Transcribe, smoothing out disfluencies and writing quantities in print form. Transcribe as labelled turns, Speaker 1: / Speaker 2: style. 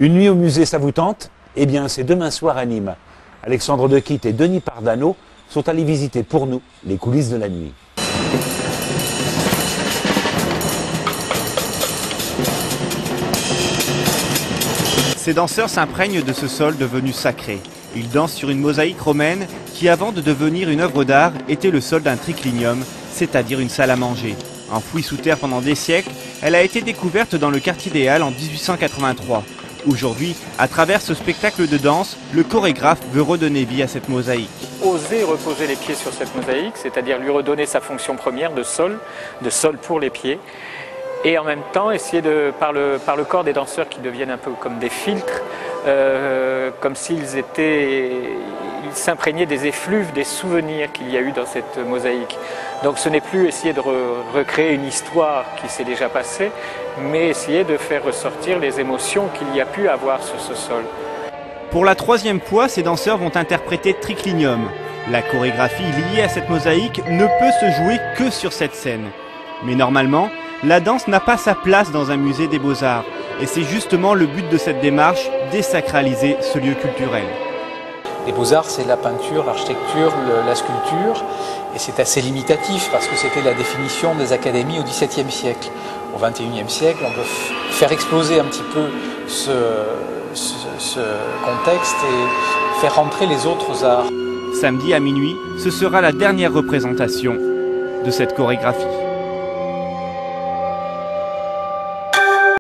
Speaker 1: Une nuit au musée, ça vous tente? Eh bien, c'est demain soir à Nîmes. Alexandre Dequitte et Denis Pardano sont allés visiter pour nous les coulisses de la nuit.
Speaker 2: Ces danseurs s'imprègnent de ce sol devenu sacré. Ils dansent sur une mosaïque romaine qui, avant de devenir une œuvre d'art, était le sol d'un triclinium, c'est-à-dire une salle à manger. Enfouie sous terre pendant des siècles, elle a été découverte dans le quartier des Halles en 1883. Aujourd'hui, à travers ce spectacle de danse, le chorégraphe veut redonner vie à cette mosaïque.
Speaker 3: Oser reposer les pieds sur cette mosaïque, c'est-à-dire lui redonner sa fonction première de sol pour les pieds. Et en même temps, essayer par le corps des danseurs qui deviennent un peu comme des filtres, comme s'ils s'imprégnaient des effluves, des souvenirs qu'il y a eu dans cette mosaïque. Donc ce n'est plus essayer de recréer une histoire qui s'est déjà passée, mais essayer de faire ressortir les émotions qu'il y a pu avoir sur ce sol.
Speaker 2: Pour la troisième fois, ces danseurs vont interpréter Triclinium. La chorégraphie liée à cette mosaïque ne peut se jouer que sur cette scène. Mais normalement, la danse n'a pas sa place dans un musée des Beaux-Arts. Et c'est justement le but de cette démarche, désacraliser ce lieu culturel.
Speaker 4: Les Beaux-Arts, c'est la peinture, l'architecture, la sculpture. Et c'est assez limitatif parce que c'était la définition des académies au XVIIe siècle. Au XXIe siècle, on peut faire exploser un petit peu ce contexte et faire rentrer les autres arts.
Speaker 2: Samedi à minuit, ce sera la dernière représentation de cette chorégraphie.